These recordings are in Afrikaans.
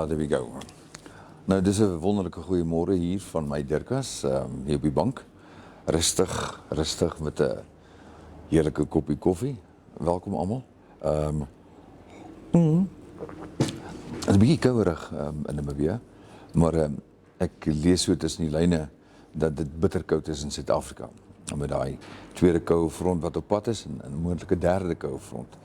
there we go. Nou, dis 'n wonderlike goeie môre hier van my Dirkas, hier op die bank. Rustig met 'n heerlike koppie koffie. Welkom almal. Dit is 'n bietjie kouerig in Namibia, maar ek lees so tussen die lyne dat dit bitterkoud is in Suid-Afrika. Met daai tweede koue front wat op pad is en 'n moontlike derde koue front.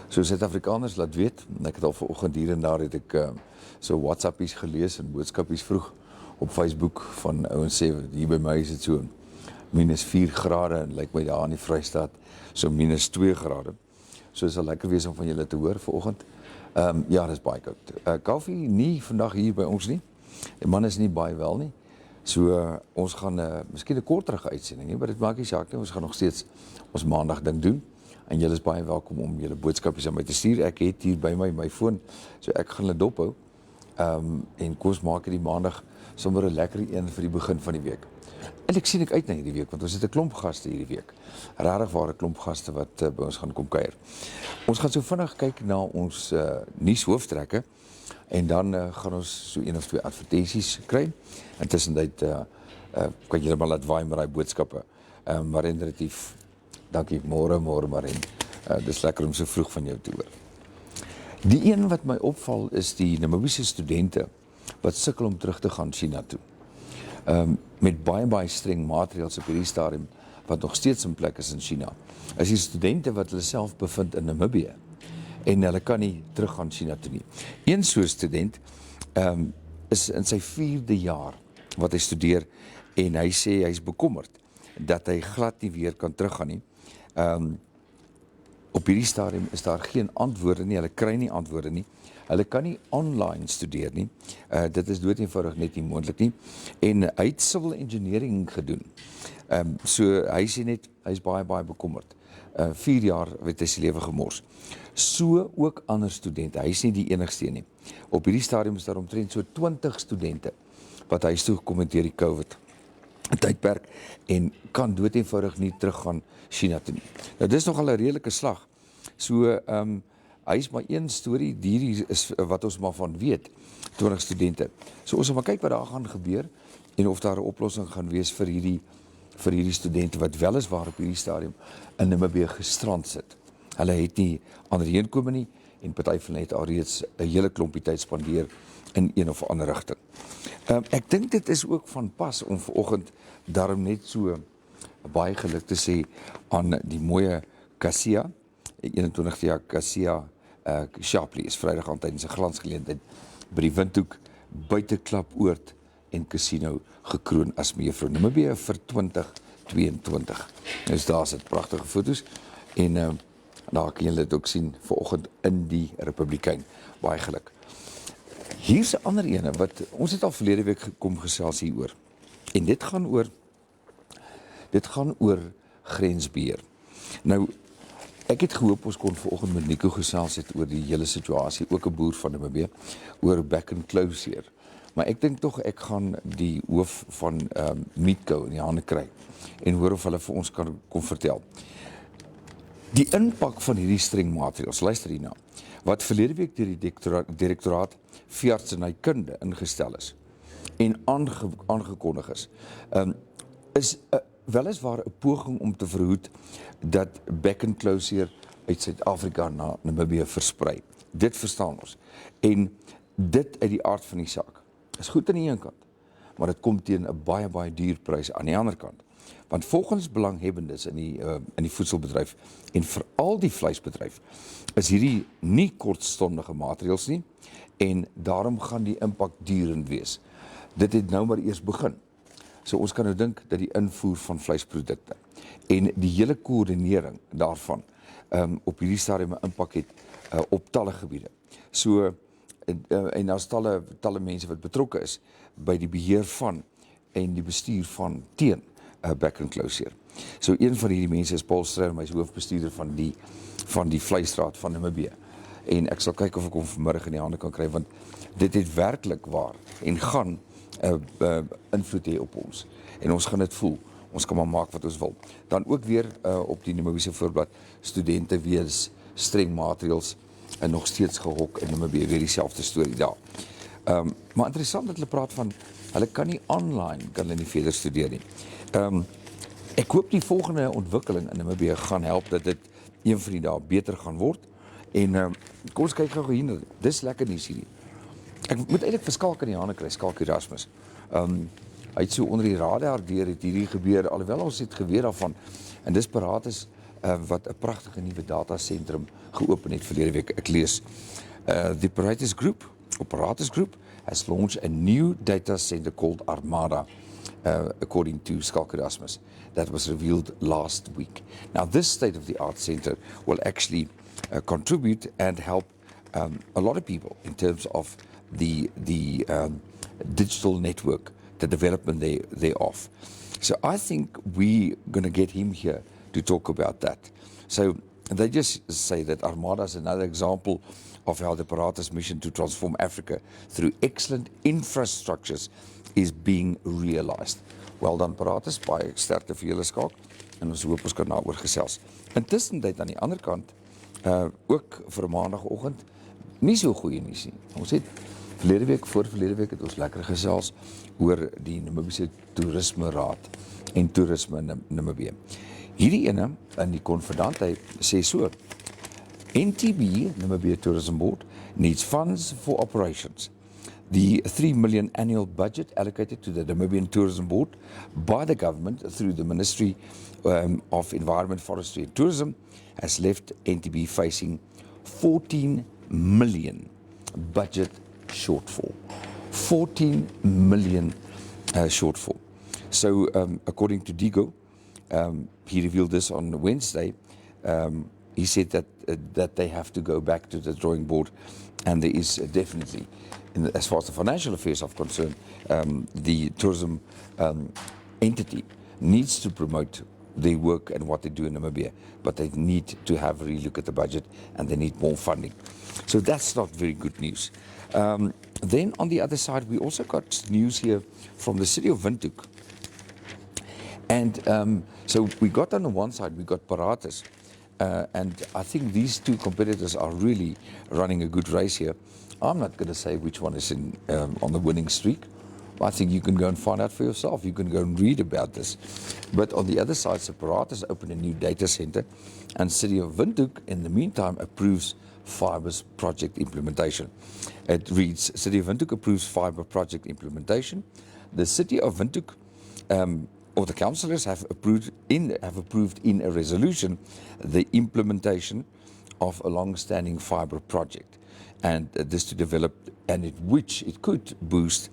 So Suid-Afrikaners laat weet, en ek het al vanoggend hier en daar het ek so WhatsAppies gelees en boodskappies vroeg op Facebook van ouens sê, hier by my is dit so -4 grade en lyk my daar in die Vrystaat so -2 grade. So is sal lekker wees om van julle te hoor vanoggend. Ja, dis baie koud. Kaufeee nie vandag hier by ons nie. Die man is nie baie wel nie. So ons gaan miskien 'n korterige uitsending hê, maar dit maak nie saak nie. Ons gaan nog steeds ons maandag ding doen. En julle is baie welkom om julle boodskapies aan my te stuur. Ek het hier by my foon, so ek gaan hulle dophou. En kom ons maak die maandag sommer 'n lekker een vir die begin van die week. En ek sien ek uit na hierdie week, want ons het 'n klomp gaste hierdie week. Regtig ware klomp gaste wat by ons gaan kom kuier. Ons gaan so vinnig kyk na ons nuushooftrekke en dan gaan ons so 1 of 2 advertensies kry. Intussen kan julle maar laat waai met daai boodskappe. Marien Retief, dankie, môre Marien. Dis lekker om so vroeg van jou te hoor. Die een wat my opval is die Namibiese studente wat sukkel om terug te gaan China toe. Met baie streng maatreëls op hierdie stadium wat nog steeds in plek is in China. Is die studente wat hulle self bevind in Namibië en hulle kan nie terug gaan China toe nie. Een so student is in sy 4de jaar wat hy studeer en hy sê hy is bekommerd dat hy glad nie weer kan teruggaan nie. Op hierdie stadium is daar geen antwoorde nie, hulle kry nie antwoorde nie. Hulle kan nie online studeer nie. Dit is doodeenvoudig net nie moontlik nie. En hy het civil engineering gedoen. So hy sê net, hy is baie bekommerd. 4 jaar het hy sy lewe gemors. So ook ander studente, hy is nie die enigste nie. Op hierdie stadium is daar omtrent so 20 studente wat huis toe gekom het deur die COVID tydperk en kan doodeenvoudig nie teruggaan China toe nie. Nou dis nogal 'n redelike slag. So hy is maar een storie, hierdie is wat ons maar van weet, 20 studente. So ons moet maar kyk wat daar gaan gebeur en of daar 'n oplossing gaan wees vir hierdie studente wat weliswaar op hierdie stadium in Namibië gestrand sit. Hulle het nie ander heenkome nie en party van hulle het alreeds 'n hele klompie tyd spandeer in een of ander rigting. Ek dink dit is ook van pas om vanoggend daarom net so baie geluk te sê aan die mooie Kasia, 21 jaar Kasia Shapley is Vrydag aan tydens 'n glansgeleentheid by die Windhoek Buiteklapoord en Casino gekroon as mevrou Namibia vir 2022. Dus daar sit pragtige foto's en daar kan julle dit ook sien vanoggend in die Republikein. Baie geluk. Hier's 'n ander ene wat ons het al verlede week gekom gesels hieroor. En dit gaan oor grensbeheer. Nou, ek het gehoop ons kon vanoggend met Nico gesels het oor die hele situasie, ook 'n boer van Namibia, oor back and closure. Maar ek dink tog ek gaan die hoof van Meatco in die hande kry en hoor of hulle vir ons kan vertel. Die impak van hierdie streng maatreëls, luister hierna, wat verlede week deur die direktoraat veeartsenykunde ingestel is en aangekondig is weliswaar 'n poging om te verhoed dat back and closure uit Suid-Afrika na Namibië versprei. Dit verstaan ons. En dit uit die aard van die saak is goed aan die een kant, maar dit kom teen 'n baie duur prys aan die ander kant. Want volgens belanghebbendes in die voedselbedryf en veral die vleisbedryf is hierdie nie kortstondige maatreëls nie en daarom gaan die impak durend wees. Dit het nou maar eers begin. So ons kan nou dink dat die invoer van vleisprodukte en die hele koördinering daarvan op hierdie stadium 'n impak het op talle gebiede. So en daar's talle mense wat betrokke is by die beheer van en die bestuur van teen back and closure. So een van hierdie mense is Paul Strydom, hy is hoofbestuurder van die vleisraad van Namibië. En ek sal kyk of ek hom vanmiddag in die hande kan kry, want dit het werklik waar en gaan invloed hê op ons. En ons gaan dit voel. Ons kan maar maak wat ons wil. Dan ook weer op die Namibiese voorblad, studente weens streng maatreëls en nog steeds gehok in Namibië, weer dieselfde storie daar. Maar interessant dat hulle praat van, hulle kan nie online, kan hulle nie verder studeer nie. Ek hoop die volgende ontwikkeling in Namibië gaan help dat dit een van die dae beter gaan word. En kom ons kyk gou hier, dis lekker nuus hierdie. Ek moet eintlik vir Skalk in die hande kry, Skalk Erasmus. Hy het so onder die radar deur het hierdie gebeur, alhoewel ons het geweet daarvan. En dis Paratus wat 'n pragtige nuwe datasentrum geopen het verlede week. Ek lees, the Paratus Group has launched a new data center called Armada, according to Skalk Erasmus. That was revealed last week. Now, this state-of-the-art center will actually contribute and help a lot of people in terms of the digital network, the development thereof. So I think we're going to get him here to talk about that. So they just say that Armada is another example of how the Paratus mission to transform Africa through excellent infrastructures is being realized. Well done Paratus, baie sterkte vir julle Skalk, en ons hoop ons kan daaroor gesels. Intussen dit aan die ander kant, ook vir maandagoggend, nie so goeie nuus nie. Ons het verlede week het ons lekker gesels oor die Namibiese Toerisme Raad en toerisme in Namibië. Hierdie ene in die konfidant, hy sê so, NTB, Namibia Tourism Board, needs funds for operations. The 3 million annual budget allocated to the Namibian Tourism Board by the government through the Ministry of Environment, Forestry and Tourism has left NTB facing 14 million budget shortfall. 14 million shortfall. So according to Digo, he revealed this on Wednesday. He said that they have to go back to the drawing board, and there is definitely, as far as the financial affairs are concerned, the tourism entity needs to promote their work and what they do in Namibia, but they need to have a relook at the budget and they need more funding. So that's not very good news. Then on the other side, we also got news here from the city of Windhoek. And so we got on the one side, we got Paratus. And I think these two competitors are really running a good race here. I'm not going to say which one is on the winning streak. I think you can go and find out for yourself. You can go and read about this. But on the other side, Paratus opened a new data center, and City of Windhoek, in the meantime, approves fiber's project implementation. It reads, City of Windhoek approves fiber project implementation. The City of Windhoek, or the councillors have approved in a resolution the implementation of a long-standing fiber project, and this to develop, and which it could boost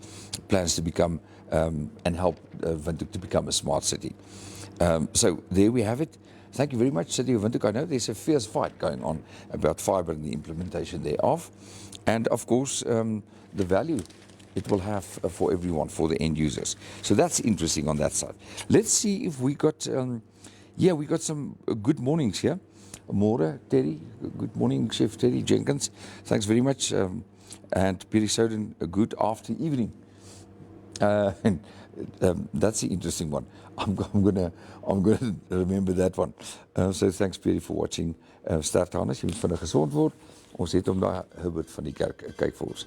plans to become and help Windhoek to become a smart city. So there we have it. Thank you very much, City of Windhoek. I know there's a fierce fight going on about fiber and the implementation thereof, and of course the value it will have for everyone, for the end users. So that's interesting on that side. Let's see if we got, we got some good mornings here. Môre, Terry. Good morning, Chef Terry Jenkins. Thanks very much. And Perry Soden, a good after evening. That's the interesting one. I'm gonna remember that one. So thanks, Perry, for watching. Sterkte Hannes, jy moet vinnig gesond word. Ons het hom daar Herbert van die kerk kyk vir ons.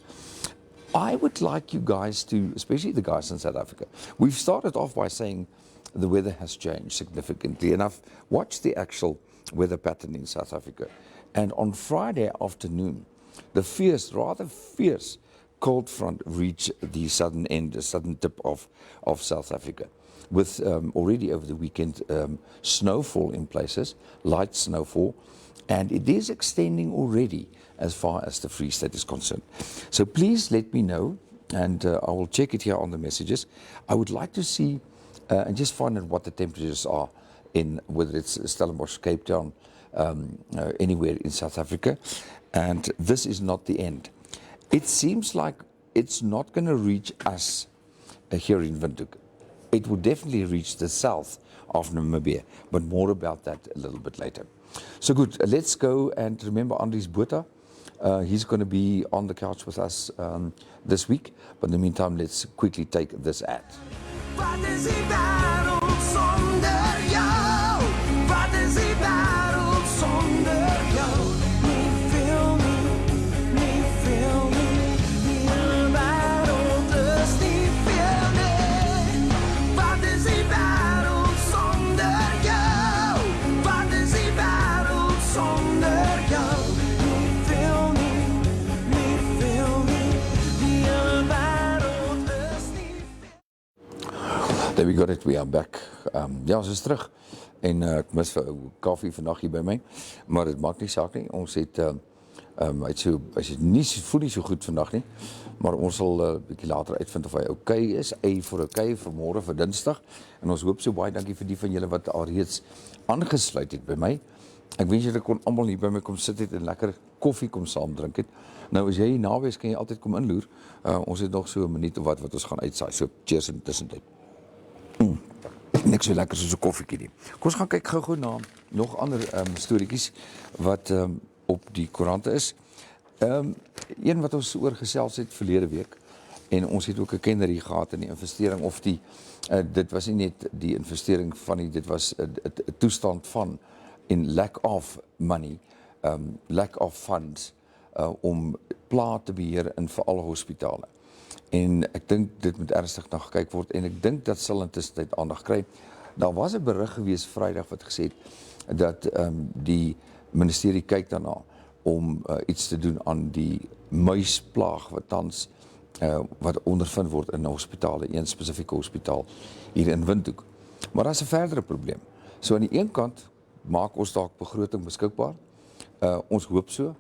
I would like you guys to, especially the guys in South Africa, we've started off by saying the weather has changed significantly, and I've watched the actual weather pattern in South Africa. And on Friday afternoon, the rather fierce cold front reached the southern end, the southern tip of South Africa, with already over the weekend snowfall in places, light snowfall, and it is extending already as far as the Free State is concerned. So please let me know, and I will check it here on the messages. I would like to see and just find out what the temperatures are in, whether it's Stellenbosch, Cape Town, anywhere in South Africa. And this is not the end. It seems like it's not going to reach us here in Windhoek. It will definitely reach the south of Namibia, but more about that a little bit later. So good, let's go and remember Andries Botha. He's going to be on the couch with us this week. But in the meantime, let's quickly take this ad. There we got it, we are back. Ja, ons is terug. En ek mis vir Kaufeee vandag hier by my, maar dit maak nie saak nie. Ons het hy voel nie so goed vandag nie, maar ons sal 'n bietjie later uitvind of hy okay is. Vir môre vir Dinsdag. En ons hoop so baie dankie vir die van julle wat alreeds aangesluit het by my. Ek wens julle kon almal hier by my kom sit het en lekker koffie kom saam drink het. Nou as jy hier naby is, kan jy altyd kom inloer. Ons het nog so 'n minuut of wat ons gaan uitsaai. So cheers in tussentyd. Niks so lekker soos 'n koffietjie nie. Kom ons gaan kyk gou-gou na nog ander storieetjies wat op die koerante is. Een wat ons oor gesels het verlede week en ons het ook 'n kenner hier gehad in die investering of dit was nie net die investering van die, dit was 'n toestand van in lack of money, lack of funds om pla te beheer in veral hospitale. En ek dink dit moet ernstig na gekyk word en ek dink dat sal intussen tyd aandag kry. Daar was 'n berig gewees Vrydag wat gesê het dat die ministerie kyk daarna om iets te doen aan die muisplaag wat tans wat ondervind word in hospitale, een spesifieke hospitaal hier in Windhoek. Maar daar's 'n verdere probleem. So aan die een kant maak ons dalk begroting beskikbaar. Ons hoop so.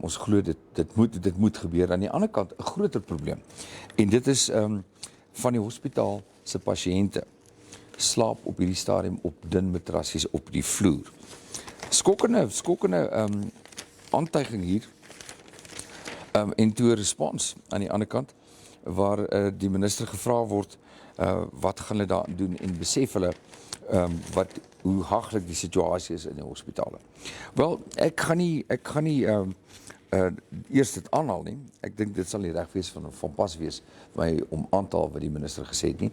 Ons glo dit moet gebeur. Aan die ander kant 'n groter probleem. En dit is van die hospitaal se pasiënte slaap op hierdie stadium op dun matrassies op die vloer. Skokkende aantuiging hier. En toe 'n respons aan die ander kant waar die minister gevra word wat gaan hulle daar doen en besef hulle hoe haglik die situasie is in die hospitale. Wel, ek gaan nie eers dit aanhaal nie. Ek dink dit sal nie reg wees van pas wees om aantal wat die minister gesê het nie.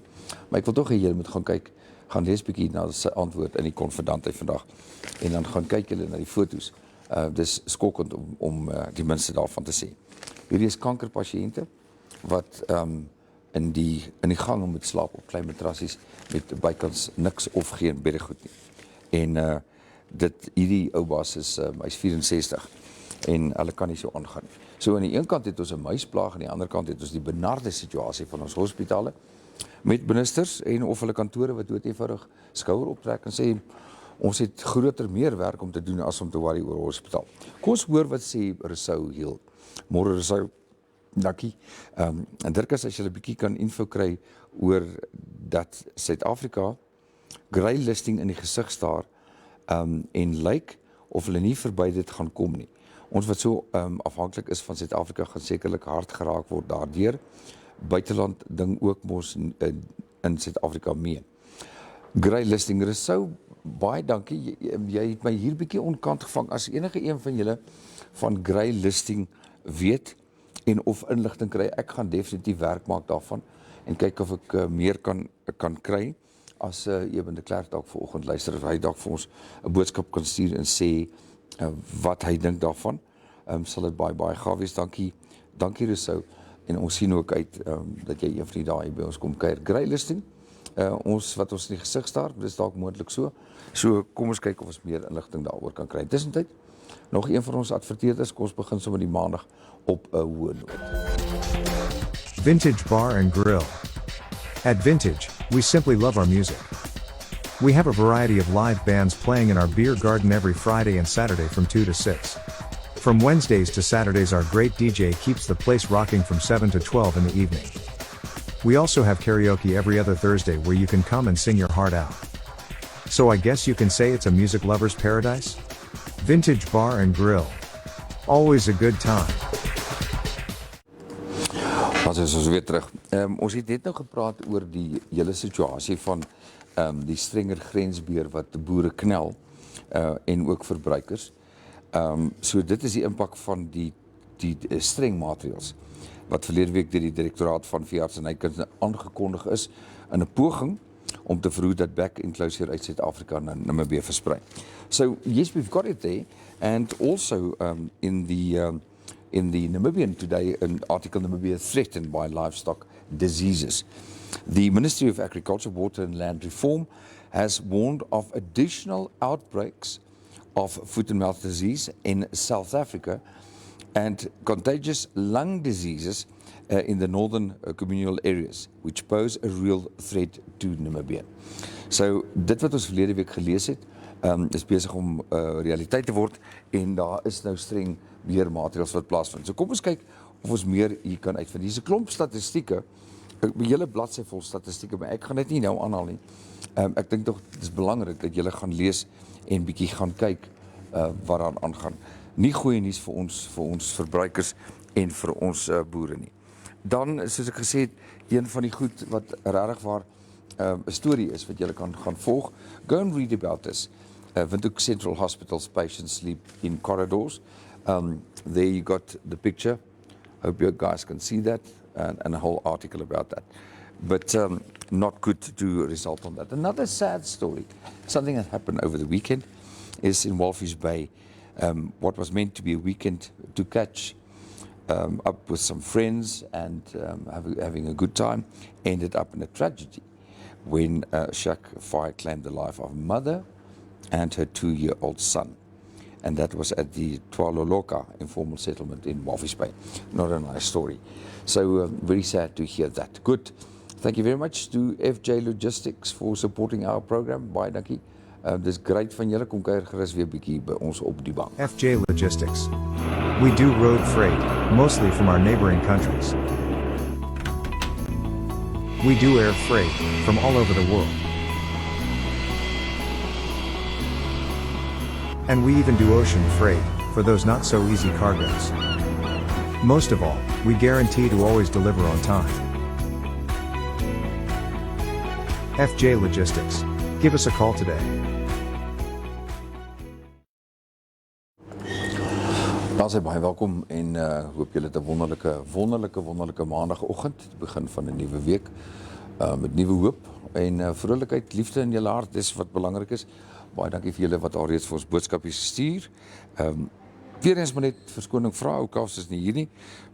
Maar ek wil tog hê julle moet gaan kyk, gaan lees bietjie na sy antwoord in die konfidantheid vandag en dan gaan kyk julle na die foto's. Dis skokkend om die minste daarvan te sê. Hierdie is kankerpasiënte wat in die gange moet slaap op klein matrassies met bykans niks of geen beddegoed nie. En hierdie ou baas hy's 64 en hulle kan nie so aangaan nie. So aan die een kant het ons 'n muisplaag en aan die ander kant het ons die benarde situasie van ons hospitale met ministers en of hulle kantore wat dood eenvoudig skouer optrek en sê ons het meer werk om te doen as om te worry oor 'n hospitaal. Kom ons hoor wat sê Rousseau heel. Môre Rousseau. Dankie. En Dirkas, as jy 'n bietjie kan info kry oor dat Suid-Afrika grey listing in die gesig staar en lyk of hulle nie verby dit gaan kom nie. Ons wat so afhanklik is van Suid-Afrika gaan sekerlik hard geraak word daardeur. Buiteland ding ook mos in Suid-Afrika mee. Grey listing, Rousseau, baie dankie. Jy het my hier bietjie onkant gevang. As enige een van julle van grey listing weet en of inligting kry, ek gaan definitief werk maak daarvan en kyk of ek meer kan kry as Eben de Klerk dalk vanoggend luister of hy dalk vir ons 'n boodskap kan stuur en sê wat hy dink daarvan. Sal dit baie gaaf wees. Dankie Rousseau. En ons sien ook uit dat jy een van die dae by ons kom kuier. Grey listing. Wat ons in die gesig staar, dis dalk moontlik so. So kom ons kyk of ons meer inligting daaroor kan kry. Tussentyd nog een van ons adverteerders, kom ons begin sommer die maandag op 'n hoë noot. Vintage Bar and Grill. At Vintage, we simply love our music. We have a variety of live bands playing in our beer garden every Friday and Saturday from 2 to 6. From Wednesdays to Saturdays, our great DJ keeps the place rocking from 7 to 12 in the evening. We also have karaoke every other Thursday where you can come and sing your heart out. So I guess you can say it's a music lover's paradise? Vintage Bar and Grill. Always a good time. Ons is weer terug. Ons het net nou gepraat oor die hele situasie van die strenger grensbeheer wat die boere knel en ook verbruikers. So dit is die impak van die streng maatreëls wat verlede week deur die direktoraat van veeartsenykunde aangekondig is in 'n poging om te verhoed dat back enclosure uit Suid-Afrika na Namibia versprei. So yes, we've got it there, and also in the Namibian today, an article, Namibia threatened by livestock diseases. The Ministry of Agriculture, Water and Land Reform has warned of additional outbreaks of foot and mouth disease in South Africa and contagious lung diseases in the northern communal areas, which pose a real threat to Namibia. So, dit wat ons verlede week gelees het, is besig om realiteit te word, en daar is nou streng weermaatreëls wat plaasvind. So kom ons kyk of ons meer hier kan uitvind. Hier is 'n klomp statistieke, 'n hele bladsy vol statistieke, maar ek gaan dit nie nou aanhaal nie. Ek dink tog dit is belangrik dat julle gaan lees en bietjie gaan kyk wat daar aangaan. Nie goeie nuus vir ons verbruikers en vir ons boere nie. Dan, soos ek gesê het, een van die goed wat regtig waar 'n storie is wat julle kan gaan volg. Go and read about this. Windhoek Central Hospital's patients sleep in corridors. There you got the picture. Hope you guys can see that, and a whole article about that. But not good to result on that. Another sad story, something that happened over the weekend, is in Walvis Bay. What was meant to be a weekend to catch up with some friends and having a good time, ended up in a tragedy when a shack fire claimed the life of a mother and her 2-year-old son. And that was at the Twaloloka informal settlement in Walvis Bay. Not a nice story. So very sad to hear that. Good. Thank you very much to FJ Logistics for supporting our program. Baie dankie. Dis great van julle, kom kuier gerus weer bietjie by ons op die bank. FJ Logistics. We do road freight, mostly from our neighboring countries. We do air freight, from all over the world. And we even do ocean freight, for those not so easy cargoes. Most of all, we guarantee to always deliver on time. FJ Logistics. Give us a call today. Baie welkom en hoop julle het 'n wonderlike maandagooggend, die begin van 'n nuwe week met nuwe hoop en vrolikheid, liefde in julle hart, dis wat belangrik is. Baie dankie vir julle wat al reeds vir ons boodskapies stuur. Weer eens maar net verskoning vra, ou Kaufeee is nie hier nie.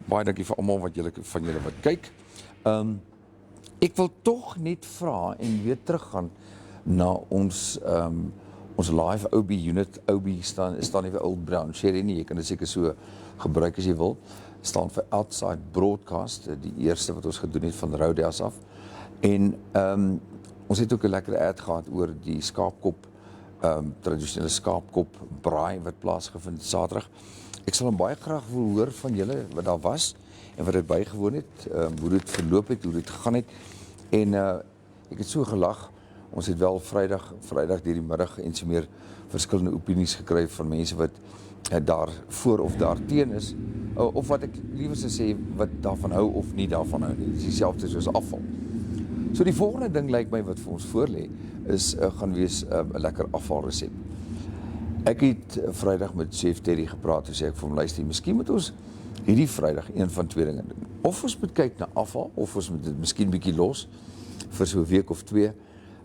Baie dankie vir almal wat van julle wat kyk. Ek wil tog net vra en weer teruggaan na ons live OB unit. OB staan nie vir Old Brown Sherry nie, jy kan dit seker so gebruik as jy wil. Staan vir Outside Broadcast, die eerste wat ons gedoen het van Rodeas af. En ons het ook 'n lekker ad gehad oor die skaapkop, tradisionele skaapkop braai wat plaasgevind het Saterdag. Ek sal baie graag wil hoor van julle wat daar was en wat dit bygewoon het, hoe dit verloop het, hoe dit gegaan het. En ek het so gelag. Ons het wel Vrydag deur die middag en so meer verskillende opinies gekry van mense wat daar voor of daar teen is, of wat ek liewer sou sê wat daarvan hou of nie daarvan hou nie. Dit is dieselfde soos afval. So die volgende ding lyk my wat vir ons voorlê is gaan wees 'n lekker afvalresep. Ek het Vrydag met Chef Terry gepraat en sê ek vir hom, luister, miskien moet ons hierdie Vrydag een van twee dinge doen. Of ons moet kyk na afval, of ons moet dit miskien bietjie los vir so 'n week of 2.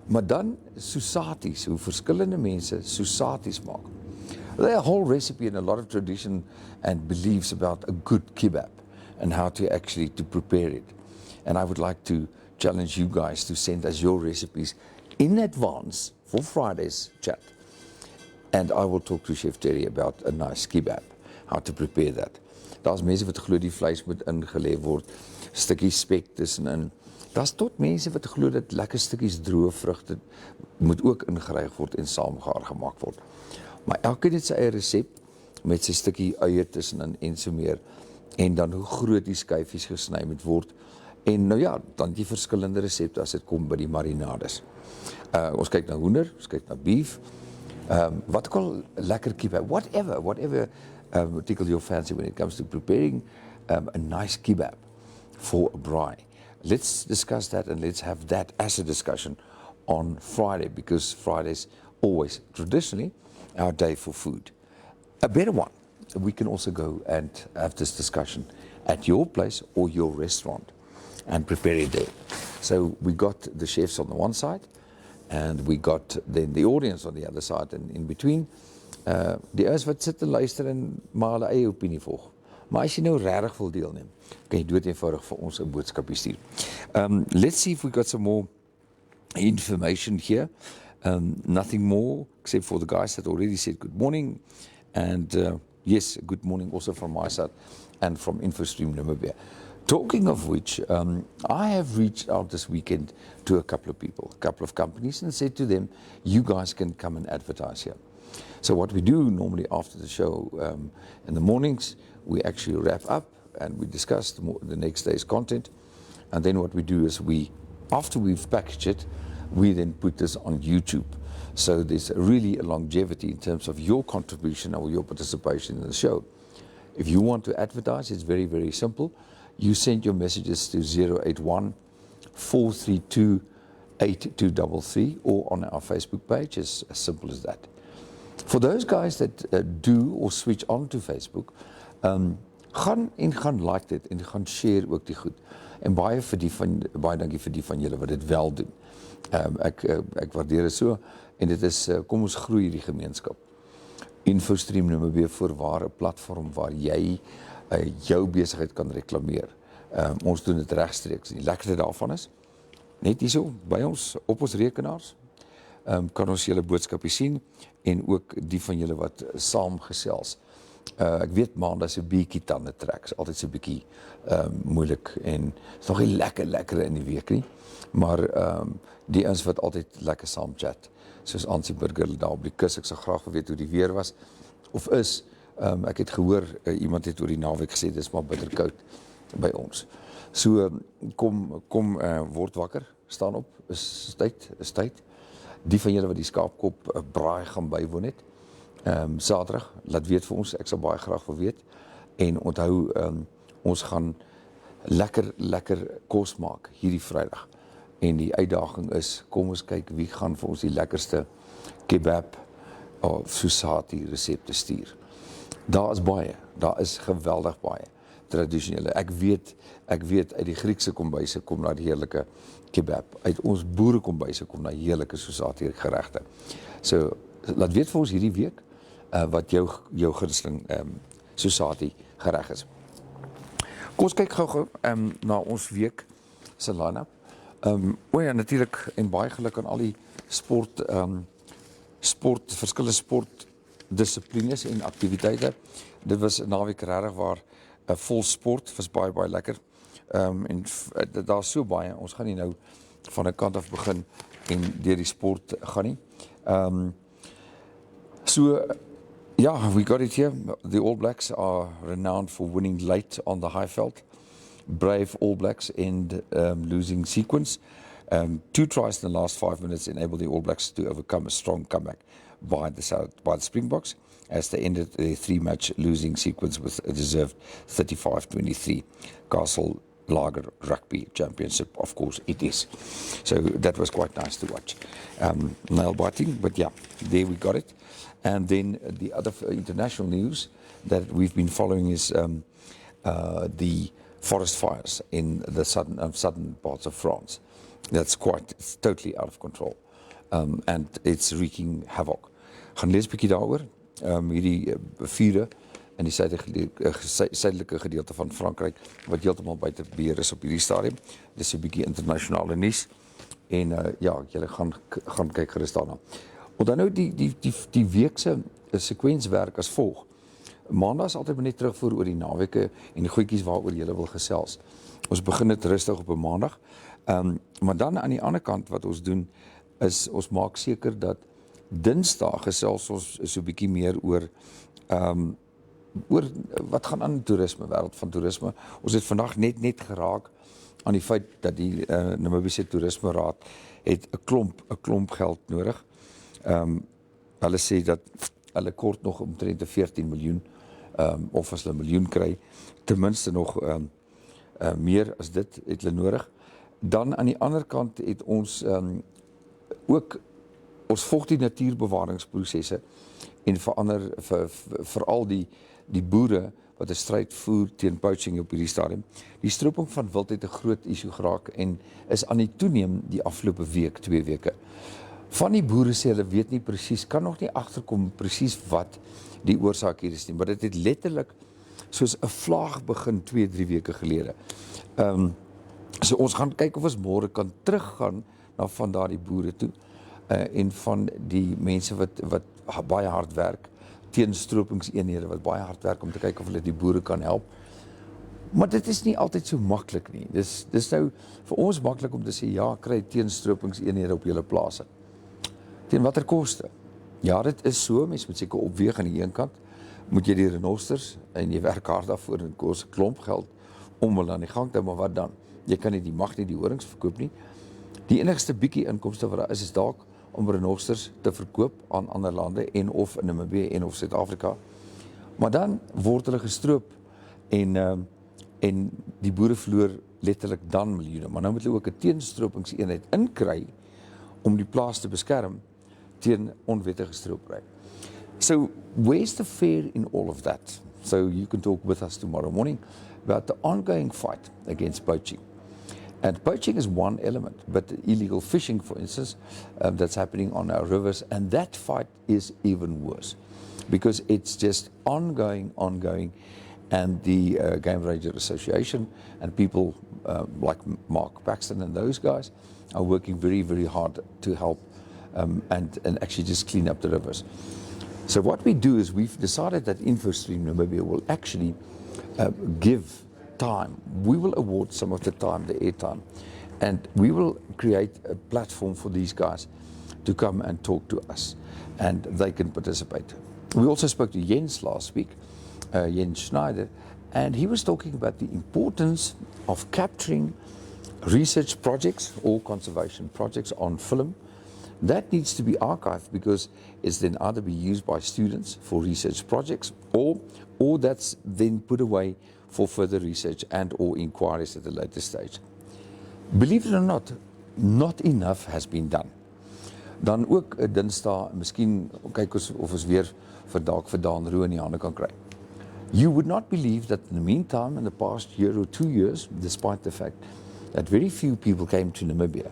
Maar dan susaties, hoe verskillende mense susaties maak. There are a whole recipe and a lot of tradition and beliefs about a good kebab and how to actually to prepare it. And I would like to challenge you guys to send us your recipes in advance for Friday's chat. And I will talk to Chef Terry about a nice kebab, how to prepare that. Daar's mense wat glo die vleis moet ingelê word, stukkies spek tussenin. Daar's tot mense wat glo dat lekker stukkies droë vrugte moet ook ingeryg word en saamgehaar gemaak word. Maar elkeen het sy eie resep met sy stukkie eie tussenin en so meer. En dan hoe groot die skyfies gesny moet word. En nou ja, dan die verskillende resepte as dit kom by die marinades. Ons kyk na hoender, ons kyk na beef. Wat ook al lekker kebab, whatever tickle your fancy when it comes to preparing a nice kebab for a braai. Let's discuss that and let's have that as a discussion on Friday, because Friday's always traditionally our day for food. A better one, we can also go and have this discussion at your place or your restaurant and prepare it there. So we got the chefs on the one side and we got then the audience on the other side, and in between die ouens wat sit en luister en maar hulle eie opinie volg. Maar as jy nou regtig wil deelneem, kan jy dood eenvoudig vir ons 'n boodskapie stuur. Let's see if we got some more information here. Nothing more except for the guys that already said good morning and Yes, good morning also from my side and from InfoStream Namibia. Talking of which, I have reached out this weekend to a couple of people, a couple of companies, and said to them, you guys can come and advertise here. So what we do normally after the show in the mornings, we actually wrap up and we discuss the next day's content. And then what we do is after we've packaged it, we then put this on YouTube. So there's really a longevity in terms of your contribution or your participation in the show. If you want to advertise, it's very, very simple. You send your messages to 081 432 8233 or on our Facebook page. It's as simple as that. For those guys that do or switch on to Facebook, gaan like dit en gaan share ook die goed. En baie dankie vir die van julle wat dit wel doen. Ek waardeer dit so en dit is kom ons groei die gemeenskap. InfoStream Namibia voorwaar 'n platform waar jy jou besigheid kan reklameer. Ons doen dit regstreeks. Die lekkerste daarvan is net hierso by ons op ons rekenaars kan ons julle boodskappe sien en ook die van julle wat saamgesels. Ek weet maandag se bietjie tande trek, is altyd so 'n bietjie moeilik en is nog nie lekker in die week nie. Maar die ons wat altyd lekker saam chat, soos Ansie Burger daar op die kus, ek sou graag geweet hoe die weer was of is. Ek het gehoor iemand het oor die naweek gesê dis maar bitterkoud by ons. So kom word wakker, staan op, is tyd. Die van julle wat die skaapkop braai gaan bywoon het, Saterdag, laat weet vir ons, ek sal baie graag wil weet. En onthou, ons gaan lekker kos maak hierdie Vrydag. En die uitdaging is, kom ons kyk wie gaan vir ons die lekkerste kebab of sousati resepte stuur. Daar is geweldig baie tradisionele. Ek weet uit die Griekse kombuise kom daar die heerlike kebab. Uit ons boerekombuise kom daar heerlike sousati geregte. So laat weet vir ons hierdie week wat jou gunsteling sousati gereg is. Kom ons kyk gou na ons week se line-up. Ja, natuurlik en baie geluk aan al die verskillende sportdissiplines en aktiwiteite. Dit was 'n naweek regtig waar vol sport, was baie lekker. En daar's so baie, ons gaan nie nou van 'n kant af begin en deur die sport gaan nie. We got it here. The All Blacks are renowned for winning late on the Highveld. Brave All Blacks end losing sequence. 2 tries in the last 5 minutes enabled the All Blacks to overcome a strong comeback by the Springboks as they ended their 3-match losing sequence with a deserved 35-23 Castle Lager Rugby Championship. Of course it is. So that was quite nice to watch. Nail biting, but yeah, there we got it. And then the other international news that we've been following is the forest fires in the southern parts of France. It's totally out of control. And it's wreaking havoc. Gaan lees 'n bietjie daaroor. Hierdie vure in die suidelike gedeelte van Frankryk wat heeltemal buite beheer is op hierdie stadium. Dis 'n bietjie internasionale nuus. En julle gaan kyk gerus daarna. Onthou nou die week se sekwenswerk as volg. Maandag is altyd net terugvoer oor die naweke en die goedjies waaroor jy wil gesels. Ons begin dit rustig op 'n maandag. Maar dan aan die ander kant wat ons doen is ons maak seker dat Dinsdag gesels ons so 'n bietjie meer oor wat gaan aan in toerisme, wêreld van toerisme. Ons het vandag net geraak aan die feit dat die Namibiese Toerisme Raad het 'n klomp geld nodig. Hulle sê dat hulle kort nog omtrent 14 miljoen of as hulle 'n miljoen kry, ten minste nog meer as dit het hulle nodig. Dan aan die ander kant het ons ook ons volg die natuurbewaringsprosesse en verander veral die boere wat 'n stryd voer teen poaching op hierdie stadium. Die stroping van wild het 'n groot issue geraak en is aan die toeneem die afgelope 2 weke. Van die boere sê hulle weet nie presies, kan nog nie agterkom presies wat die oorsaak hier is nie, maar dit het letterlik soos 'n vlaag begin 2-3 weke gelede. So ons gaan kyk of ons môre kan teruggaan na van daardie boere toe en van die mense wat baie hard werk teenstropingseenhede wat baie hard werk om te kyk of hulle die boere kan help. Maar dit is nie altyd so maklik nie. Dis nou vir ons maklik om te sê ja, kry teenstropingseenhede op julle plase. Teen watter koste? Ja, dit is so, mens moet seker opweeg aan die een kant, moet jy die renosters en jy werk hard daarvoor en kos 'n klomp geld om hulle aan die gang te hou, maar wat dan? Jy kan nie die mag nie die horings verkoop nie. Die enigste bietjie inkomste wat daar is dalk om renosters te verkoop aan ander lande en of in Namibië en of Suid-Afrika. Maar dan word hulle gestroop en die boere verloor letterlik dan miljoene. Maar nou moet hulle ook 'n teenstropingseenheid inkry om die plaas te beskerm teen onwettige stroopry. So where's the fair in all of that? So you can talk with us tomorrow morning about the ongoing fight against poaching. And poaching is one element, but illegal fishing, for instance, that's happening on our rivers, and that fight is even worse because it's just ongoing, and the Game Ranger Association and people like Mark Paxton and those guys are working very, very hard to help and actually just clean up the rivers. So what we do is we've decided that InfoStream Namibia will actually give time. We will award some of the time, the airtime, and we will create a platform for these guys to come and talk to us, and they can participate. We also spoke to Jens last week, Jens Schneider, and he was talking about the importance of capturing research projects or conservation projects on film. That needs to be archived because it's then either be used by students for research projects or that's then put away for further research and or inquiries at a later stage. Believe it or not enough has been done. Dan ook Dinsdae, miskien kyk ons of ons weer vir Daan Roux in die hande kan kry. You would not believe that in the meantime, in the past year or 2 years, despite the fact that very few people came to Namibia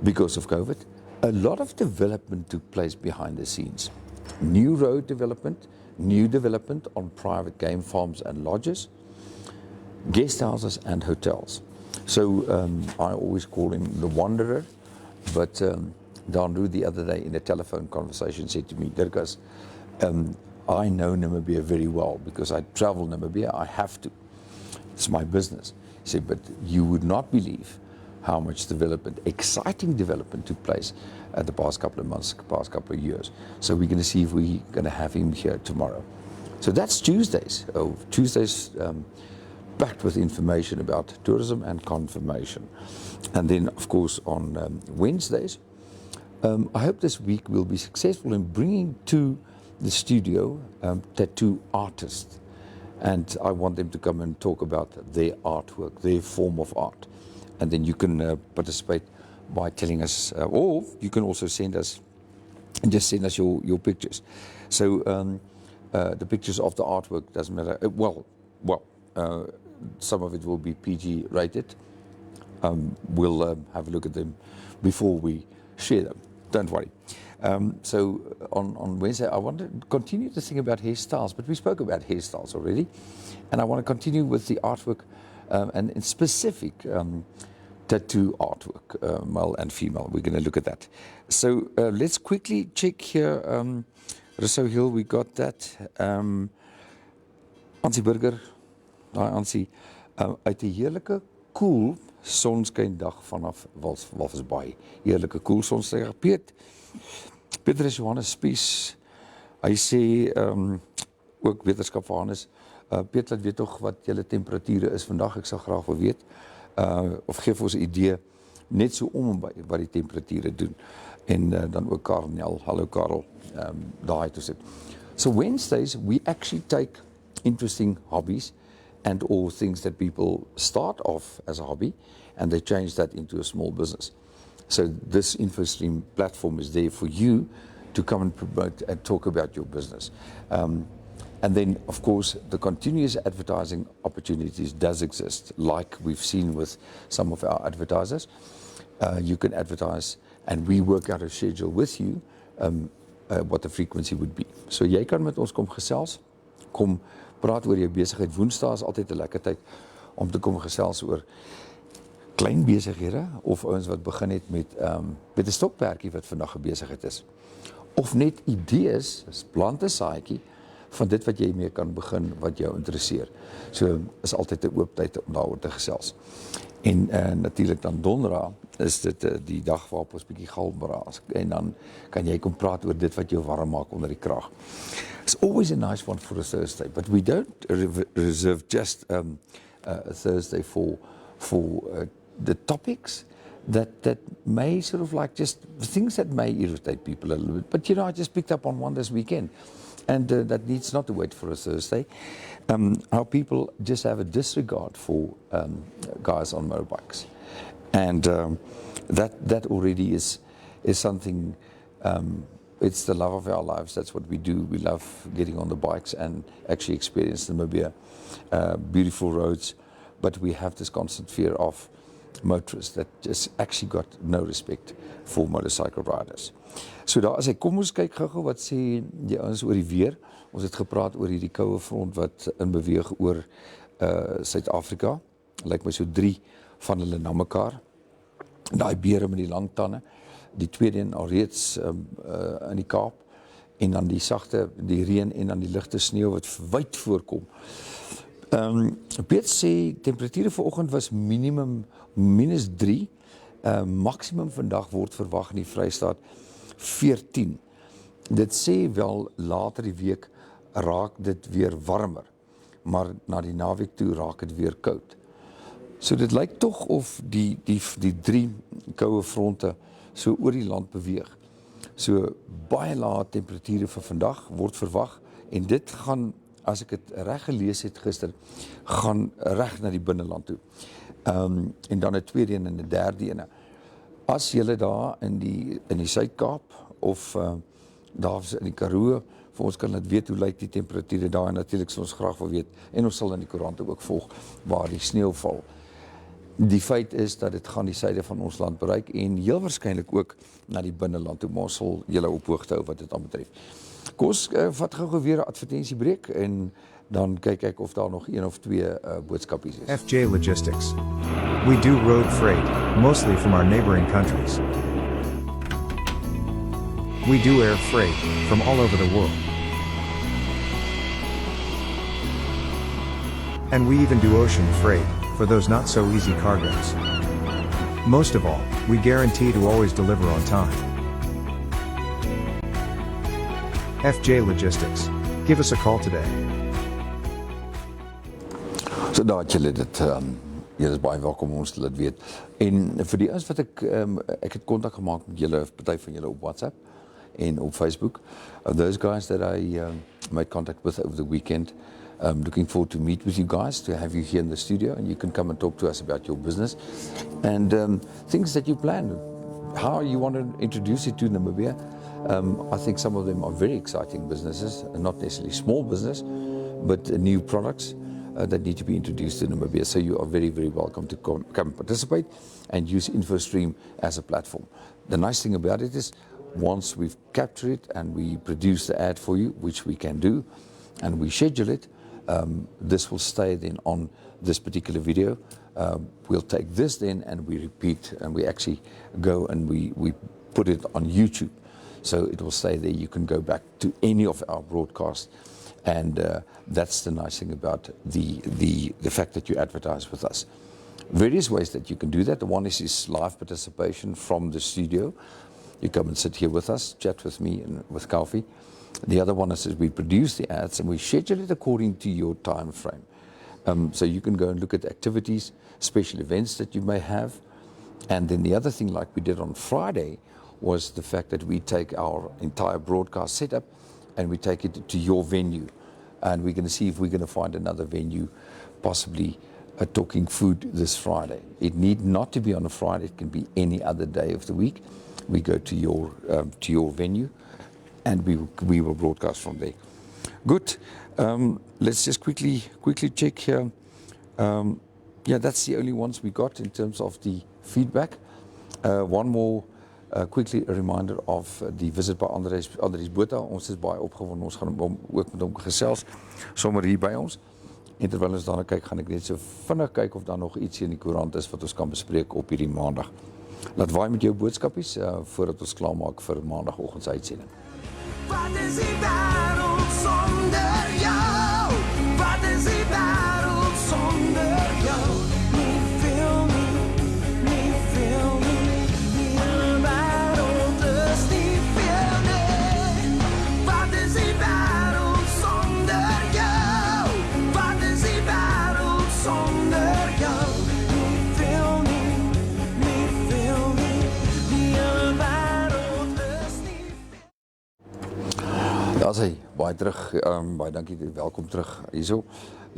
because of COVID, a lot of development took place behind the scenes. New road development, new development on private game farms and lodges, guest houses and hotels. So I always call him the wanderer, but Daan Roux the other day in a telephone conversation said to me, Dirkas, I know Namibia very well because I travel Namibia, I have to. It's my business. He said, but you would not believe how much development, exciting development took place at the past couple of months, past couple of years. So we're going to see if we're going to have him here tomorrow. So that's Tuesdays. Tuesdays packed with information about tourism and confirmation. And then, of course, on Wednesdays, I hope this week we'll be successful in bringing to the studio tattoo artists. And I want them to come and talk about their artwork, their form of art. And then you can participate by telling us, or you can also send us your pictures. So the pictures of the artwork doesn't matter. Some of it will be PG rated. We'll have a look at them before we share them. Don't worry. So on Wednesday, I want to continue to think about hairstyles, but we spoke about hairstyles already. And I want to continue with the artwork and in specific tattoo artwork, male and female. We're going to look at that. So let's quickly check here. Rousseau Hill, we got that. Ansie Burger, Ansie, uit die heerlijke koel sonskyndag vanaf Walvisbaai. Heerlijke koel sonskyndag. Peter is Johannes Spies. Hy sê ook wetenskap vir Hannes. Peter, laat weet toch wat julle temperature is vandag. Ek sal graag wil weet. Of geef ons 'n idee net so om by wat die temperature doen. En dan ook Karel. Hallo Karel. Daai toe sit. So Wednesdays we actually take interesting hobbies and all things that people start off as a hobby and they change that into a small business. So this InfoStream platform is there for you to come and promote and talk about your business. And then, of course, the continuous advertising opportunities does exist, like we've seen with some of our advertisers. You can advertise and we work out a schedule with you what the frequency would be. So jy kan met ons kom gesels, kom praat oor jou besigheid. Woensdae is altyd 'n lekker tyd om te kom gesels oor klein besighede of ouens wat begin het met 'n stokperdjie wat vandag 'n besigheid is. of net idees, plant 'n saadjie van dit wat jy mee kan begin wat jou interesseer. So is altyd 'n oop tyd om daaroor te gesels. En natuurlik dan donderdag is dit die dag waarop ons bietjie galm braas en dan kan jy kom praat oor dit wat jou warm maak onder die kraag. It's always a nice one for a Thursday, but we don't reserve just a Thursday for the topics that may sort of like just things that may irritate people a little bit. But I just picked up on one this weekend, and that needs not to wait for a Thursday. How people just have a disregard for guys on motorbikes, and that already is something. It's the love of our lives. That's what we do. We love getting on the bikes and actually experience Namibia, beautiful roads, but we have this constant fear of motorists that just actually got no respect for motorcycle riders. So daar is hy, kom ons kyk gou-gou wat sê die ouens oor die weer. Ons het gepraat oor hierdie koue front wat in beweeg oor Suid-Afrika. Lyk my so 3 van hulle na mekaar. Daai beere met die lang tande. Die tweede een alreeds in die Kaap en dan die sagte, die reën en dan die ligte sneeu wat wyd voorkom. Piet sê temperature vanoggend was minimum -3, maksimum vandag word verwag in die Vrystaat 14. Dit sê wel later die week raak dit weer warmer, maar na die naweek toe raak dit weer koud. So dit lyk tog of die 3 koue fronte so oor die land beweeg. So baie lae temperature vir vandag word verwag en dit gaan, as ek dit reg gelees het gister, gaan reg na die binneland toe. En dan 'n tweede en 'n derde ene. As julle daar in die Suid-Kaap of daar in die Karoo, vir ons kan laat weet hoe lyk die temperature daar en natuurlik sal ons graag wil weet en ons sal in die koerante ook volg waar die sneeu val. Die feit is dat dit gaan die suide van ons land bereik en heel waarskynlik ook na die binneland toe, maar ons sal julle op hoogte hou wat dit aanbetref. Kom ons vat gou weer 'n advertensiebreek en dan kyk ek of daar nog 1 of 2 boodskapies is. FJ Logistics. We do road freight, mostly from our neighboring countries. We do air freight, from all over the world. And we even do ocean freight, for those not so easy cargoes. Most of all, we guarantee to always deliver on time. FJ Logistics. Give us a call today. So daar het julle dit, julle is baie welkom om ons te laat weet. En vir die ouens wat ek het kontak gemaak met julle, party van julle op WhatsApp en op Facebook. Those guys that I made contact with over the weekend. Looking forward to meet with you guys, to have you here in the studio, and you can come and talk to us about your business and things that you plan, how you want to introduce it to Namibia. I think some of them are very exciting businesses, not necessarily small business, but new products that need to be introduced to Namibia. So you are very, very welcome to come participate and use InfoStream as a platform. The nice thing about it is, once we've captured it and we produce the ad for you, which we can do, and we schedule it, this will stay then on this particular video. We'll take this then and we repeat and we actually go and we put it on YouTube. So it will stay there. You can go back to any of our broadcasts. And that's the nice thing about the fact that you advertise with us. Various ways that you can do that. The one is live participation from the studio. You come and sit here with us, chat with me and with Kaufeee. The other one is we produce the ads and we schedule it according to your time frame. So you can go and look at activities, special events that you may have. And then the other thing, like we did on Friday, was the fact that we take our entire broadcast setup and we take it to your venue. And we're going to see if we're going to find another venue, possibly talking food this Friday. It need not to be on a Friday. It can be any other day of the week. We go to your venue and we will broadcast from there. Good. Let's just quickly check here. Yeah, that's the only ones we got in terms of the feedback. One more quickly a reminder of the visit by Andries Botha. Ons is baie opgewonde. Ons gaan ook met hom gesels sommer hier by ons. En terwyl ons daarna kyk, gaan ek net so vinnig kyk of daar nog iets in die koerant is wat ons kan bespreek op hierdie maandag. Laat waai met jou boodskapies voordat ons klaarmaak vir maandagooggend se uitsending. Wat is die wêreld sonder jou? Wat is die wêreld sonder jou? Nie veel nie. Die wêreld is nie veel nie. Wat is die wêreld sonder jou? Wat is die wêreld sonder jou? Nie veel nie. Die wêreld is nie. Ja, sê, baie terug, baie dankie, welkom terug hierso.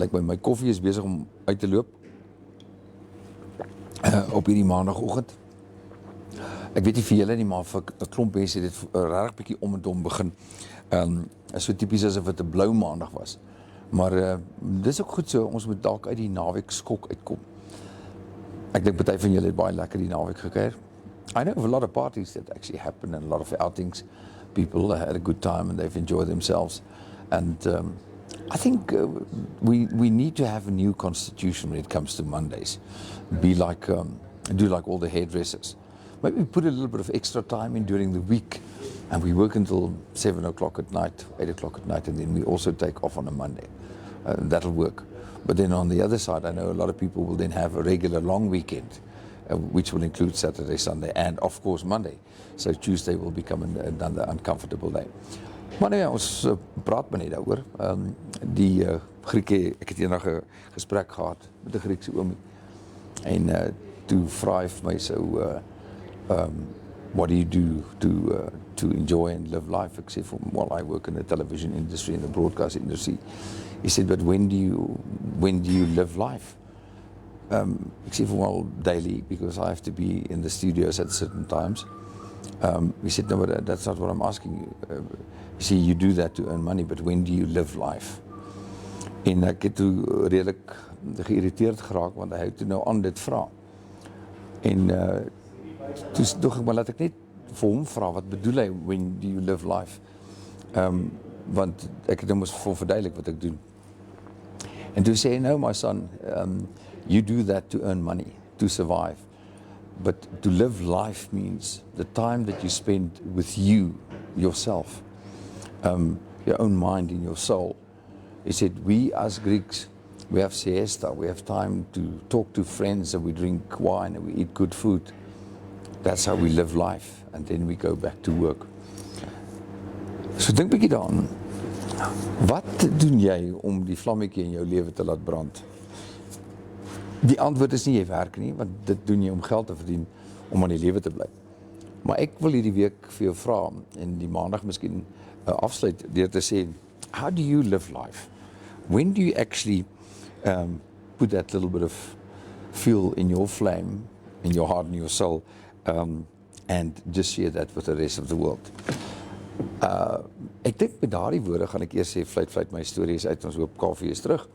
Lyk my koffie is besig om uit te loop op hierdie maandagoggend. Ek weet nie vir julle nie, maar vir 'n klomp mense het dit regtig bietjie om en om begin. So tipies asof dit 'n blou maandag was. Maar dis ook goed so, ons moet dalk uit die naweek skok uitkom. Ek dink party van julle het baie lekker die naweek gekuier. I know of a lot of parties that actually happen and a lot of outings. People had a good time and they've enjoyed themselves. And I think we need to have a new constitution when it comes to Mondays. Be like, do like all the hairdressers. Maybe put a little bit of extra time in during the week and we work until 7 o'clock at night, 8 o'clock at night, and then we also take off on a Monday. That'll work. But then on the other side, I know a lot of people will then have a regular long weekend, which will include Saturday, Sunday, and of course Monday. So Tuesday will become another uncomfortable day. Maar nou ja, ons praat maar net daaroor. Die Grieke, ek het eendag 'n gesprek gehad met 'n Griekse oomie. En toe vra hy vir my so, what do you do to enjoy and live life? Ek sê vir hom, well, I work in the television industry and the broadcast industry. He said, but when do you live life? Ek sê vir hom, well, daily, because I have to be in the studios at certain times. He said, no, but that's not what I'm asking you. You see, you do that to earn money, but when do you live life? En ek het toe redelik geïrriteerd geraak, want hy het toe nou aan dit vra. En toe dog ek, maar laat ek net vir hom vra, wat bedoel hy, when do you live life? Want ek het nou moes vir hom verduidelik wat ek doen. En toe sê hy, no, my son, you do that to earn money, to survive. But to live life means the time that you spend with you, yourself, your own mind and your soul. He said, we as Greeks, we have siesta, we have time to talk to friends and we drink wine and we eat good food. That's how we live life. And then we go back to work. So dink bietjie daaraan. Wat doen jy om die vlammetjie in jou lewe te laat brand? Die antwoord is nie jy werk nie, want dit doen jy om geld te verdien, om aan die lewe te bly. Maar ek wil hierdie week vir jou vra, en die maandag miskien afsluit, deur te sê, how do you live life? When do you actually put that little bit of fuel in your flame, in your heart and your soul, and just share that with the rest of the world? Ek dink met daardie woorde gaan ek eers sê, fluit my stories uit, ons hoop Kaufeee is terug.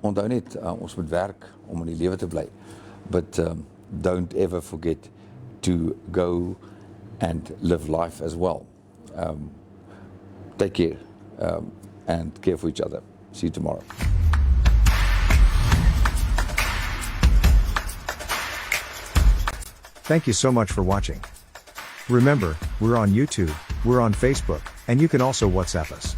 Onthou net, ons moet werk om in die lewe te bly. But don't ever forget to go and live life as well. Take care and care for each other. See you tomorrow. Thank you so much for watching. Remember, we're on YouTube, we're on Facebook, and you can also WhatsApp us.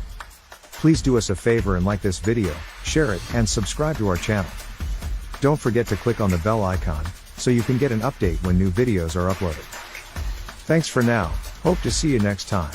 Please do us a favor and like this video, share it, and subscribe to our channel. Don't forget to click on the bell icon, so you can get an update when new videos are uploaded. Thanks for now, hope to see you next time.